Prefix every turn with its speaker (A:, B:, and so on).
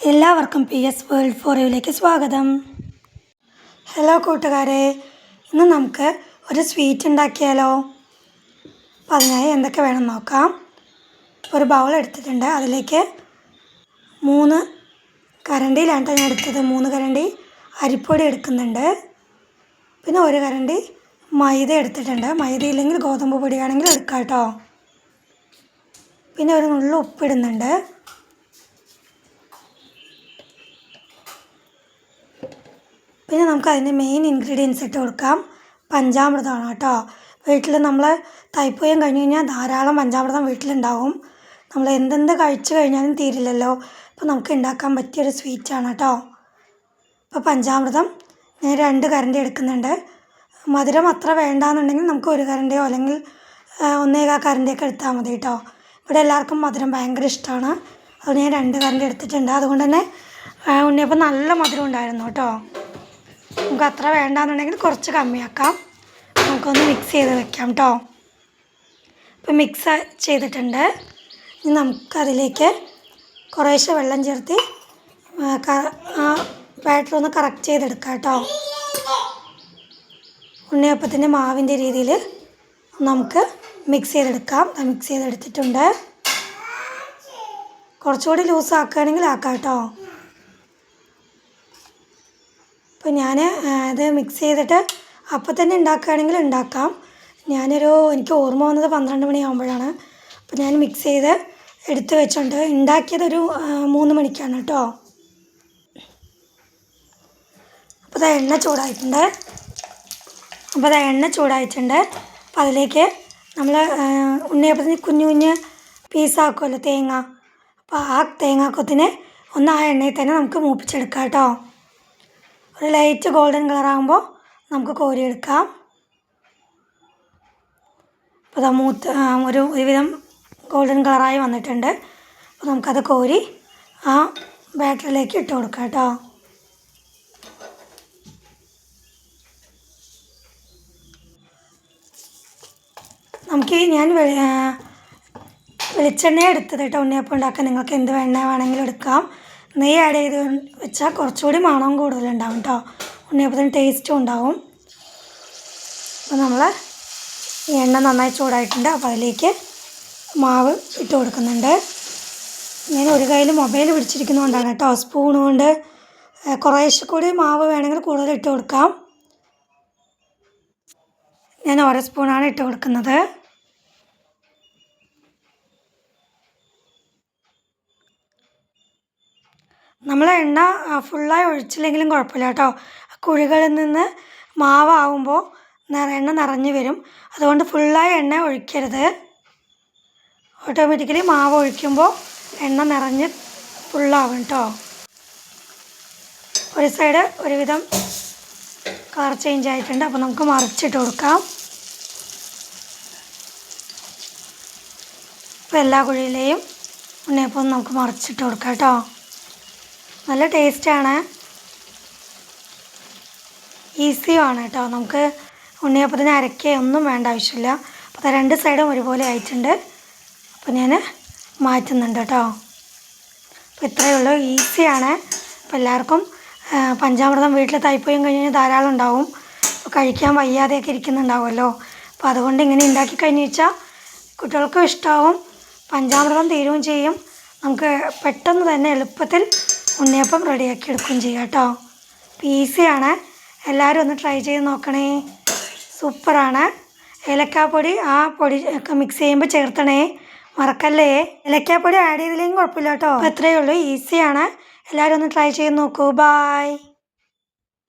A: എല്ലാവർക്കും PS world four യുവിലേക്ക് സ്വാഗതം. Hello കൂട്ടുകാരെ, ഇന്ന് നമുക്ക് ഒരു സ്വീറ്റ് ഉണ്ടാക്കിയാലോ? അപ്പോൾ അതിനായി എന്തൊക്കെ വേണം നോക്കാം. ഒരു ബൗൾ എടുത്തിട്ടുണ്ട്. അതിലേക്ക് 3 കരണ്ടിയിലാണ് ഞാൻ എടുത്തത്. 3 കരണ്ടി അരിപ്പൊടി എടുക്കുന്നുണ്ട്. പിന്നെ 1 കരണ്ടി മൈദ എടുത്തിട്ടുണ്ട്. മൈദ ഇല്ലെങ്കിൽ ഗോതമ്പ് പൊടിയാണെങ്കിൽ എടുക്കാം കേട്ടോ. പിന്നെ ഒരു നുള്ളു ഉപ്പിടുന്നുണ്ട്. പിന്നെ നമുക്ക് അതിൻ്റെ മെയിൻ ഇൻഗ്രീഡിയൻസ് ഇട്ട് കൊടുക്കാം. പഞ്ചാമൃതമാണ് കേട്ടോ. വീട്ടിൽ നമ്മൾ തൈപ്പൂയം കഴിഞ്ഞ് കഴിഞ്ഞാൽ ധാരാളം പഞ്ചാമൃതം വീട്ടിലുണ്ടാവും. നമ്മൾ എന്തെന്ത് കഴിച്ചു കഴിഞ്ഞാലും തീരില്ലല്ലോ. അപ്പോൾ നമുക്ക് ഉണ്ടാക്കാൻ പറ്റിയൊരു സ്വീറ്റാണ് കേട്ടോ. അപ്പോൾ പഞ്ചാമൃതം ഞാൻ 2 കരണ്ടി എടുക്കുന്നുണ്ട്. മധുരം അത്ര വേണ്ടാന്നുണ്ടെങ്കിൽ നമുക്ക് 1 കരണ്ടിയോ അല്ലെങ്കിൽ 1.25 കരണ്ടിയൊക്കെ എടുത്താൽ മതി കേട്ടോ. ഇവിടെ എല്ലാവർക്കും മധുരം ഭയങ്കര ഇഷ്ടമാണ്. അതുകൊണ്ട് ഞാൻ 2 കരണ്ടി എടുത്തിട്ടുണ്ട്. അതുകൊണ്ട് തന്നെ ഉണ്ണിയപ്പം നല്ല മധുരം ഉണ്ടായിരുന്നു കേട്ടോ. നമുക്ക് അത്ര വേണ്ടാന്നുണ്ടെങ്കിൽ കുറച്ച് കമ്മിയാക്കാം. നമുക്കൊന്ന് മിക്സ് ചെയ്ത് വെക്കാം കേട്ടോ. ഇപ്പം മിക്സ് ചെയ്തിട്ടുണ്ട്. ഇനി നമുക്കതിലേക്ക് കുറേശ്ശെ വെള്ളം ചേർത്ത് ബാറ്റർ ഒന്ന് കറക്റ്റ് ചെയ്തെടുക്കാം കേട്ടോ. ഉണ്ണിയപ്പത്തിൻ്റെ മാവിൻ്റെ രീതിയിൽ നമുക്ക് മിക്സ് ചെയ്തെടുക്കാം. മിക്സ് ചെയ്തെടുത്തിട്ടുണ്ട്. കുറച്ചുകൂടി ലൂസ് ആക്കുകയാണെങ്കിൽ ആക്കാം കേട്ടോ. അപ്പോൾ ഞാൻ ഇത് മിക്സ് ചെയ്തിട്ട് അപ്പം തന്നെ ഉണ്ടാക്കുകയാണെങ്കിൽ ഉണ്ടാക്കാം. എനിക്ക് ഓർമ്മ വന്നത് 12 മണിയാകുമ്പോഴാണ്. അപ്പോൾ ഞാൻ മിക്സ് ചെയ്ത് എടുത്ത് വെച്ചിട്ടുണ്ട്. ഉണ്ടാക്കിയതൊരു 3 മണിക്കാണ് കേട്ടോ. അപ്പോൾ അത് എണ്ണ ചൂടായിട്ടുണ്ട്. അപ്പോൾ അതിലേക്ക് നമ്മൾ ഉണ്ണിയപ്പത്തിന് കുഞ്ഞു കുഞ്ഞ് പീസാക്കുമല്ലോ തേങ്ങ. അപ്പോൾ ആ തേങ്ങാക്കൊത്തിനെ ഒന്ന് ആ എണ്ണയിൽ തന്നെ നമുക്ക് മൂപ്പിച്ചെടുക്കാം കേട്ടോ. ഒരു ലൈറ്റ് ഗോൾഡൻ കളറാകുമ്പോൾ നമുക്ക് കോരിയെടുക്കാം. അപ്പോൾ അത് ഒരുവിധം ഗോൾഡൻ കളറായി വന്നിട്ടുണ്ട്. അപ്പോൾ നമുക്കത് കോരി ആ ബാറ്ററിലേക്ക് ഇട്ട് കൊടുക്കാം കേട്ടോ. ഞാൻ വെളിച്ചെണ്ണ എടുത്തത് കേട്ടോ ഉണ്ണിയപ്പം ഉണ്ടാക്കാൻ. നിങ്ങൾക്ക് എന്ത് എണ്ണ വേണമെങ്കിലും എടുക്കാം. നെയ്യ് ആഡ് ചെയ്ത് വെച്ചാൽ കുറച്ചുകൂടി മണവും കൂടുതലുണ്ടാവും കേട്ടോ. ഉണ്ണിയപ്പത്തിന് ടേസ്റ്റും ഉണ്ടാവും. അപ്പോൾ നമ്മൾ ഈ എണ്ണ നന്നായി ചൂടായിട്ടുണ്ട്. അപ്പോൾ അതിലേക്ക് മാവ് ഇട്ട് കൊടുക്കുന്നുണ്ട്. ഞാൻ ഒരു കയ്യിൽ മൊബൈൽ പിടിച്ചിരിക്കുന്നതുകൊണ്ടാണ് കേട്ടോ. സ്പൂൺ കൊണ്ട് കുറേശ്ശെ കൂടി മാവ് വേണമെങ്കിൽ കൂടുതൽ ഇട്ട് കൊടുക്കാം. ഞാൻ 1 സ്പൂണാണ് ഇട്ട് കൊടുക്കുന്നത്. നമ്മൾ എണ്ണ ഫുള്ളായി ഒഴിച്ചില്ലെങ്കിലും കുഴപ്പമില്ല കേട്ടോ. കുഴികളിൽ നിന്ന് മാവാകുമ്പോൾ എണ്ണ നിറഞ്ഞു വരും. അതുകൊണ്ട് ഫുള്ളായി എണ്ണ ഒഴിക്കരുത്. ഓട്ടോമാറ്റിക്കലി മാവ് ഒഴിക്കുമ്പോൾ എണ്ണ നിറഞ്ഞ് ഫുള്ളാവും കേട്ടോ. ഒരു സൈഡ് ഒരുവിധം കളർ ചേഞ്ച് ആയിട്ടുണ്ട്. അപ്പോൾ നമുക്ക് മറിച്ചിട്ട് കൊടുക്കാം. അപ്പോൾ എല്ലാ കുഴിയിലെയും ഉണ്ണിയപ്പം നമുക്ക് മറിച്ചിട്ട് കൊടുക്കാം കേട്ടോ. നല്ല ടേസ്റ്റാണ്, ഈസിയുമാണ് കേട്ടോ. നമുക്ക് ഉണ്ണിയപ്പത്തിന് അരക്കുകയൊന്നും വേണ്ട ആവശ്യമില്ല. അപ്പോൾ 2 സൈഡും ഒരുപോലെ ആയിട്ടുണ്ട്. അപ്പോൾ ഞാൻ മാറ്റുന്നുണ്ട് കേട്ടോ. അപ്പോൾ ഇത്രയേ ഉള്ളൂ, ഈസിയാണ്. അപ്പോൾ എല്ലാവർക്കും പഞ്ചാമൃതം വീട്ടിൽ തൈപ്പൂയം കഴിഞ്ഞ് ധാരാളം ഉണ്ടാവും. അപ്പോൾ കഴിക്കാൻ വയ്യാതെയൊക്കെ ഇരിക്കുന്നുണ്ടാവുമല്ലോ. അപ്പോൾ അതുകൊണ്ട് ഇങ്ങനെ ഉണ്ടാക്കി കഴിഞ്ഞ് വെച്ചാൽ കുട്ടികൾക്കും ഇഷ്ടമാവും, പഞ്ചാമൃതം തീരുകയും ചെയ്യും. നമുക്ക് പെട്ടെന്ന് തന്നെ എളുപ്പത്തിൽ ഉണ്ണിയപ്പം റെഡിയാക്കി എടുക്കുകയും ചെയ്യാം കേട്ടോ. അപ്പോൾ ഈസിയാണ്. എല്ലാവരും ഒന്ന് ട്രൈ ചെയ്ത് നോക്കണേ. സൂപ്പറാണ്. ഏലക്കാപ്പൊടി ആ പൊടി ഒക്കെ മിക്സ് ചെയ്യുമ്പോൾ ചേർത്തണേ, മറക്കല്ലേ. ഏലക്കാപ്പൊടി ആഡ് ചെയ്തില്ലെങ്കിൽ കുഴപ്പമില്ല കേട്ടോ. അപ്പോൾ ഇത്രയേ ഉള്ളൂ, ഈസിയാണ്. എല്ലാവരും ഒന്ന് ട്രൈ ചെയ്ത് നോക്കൂ. ബായ്.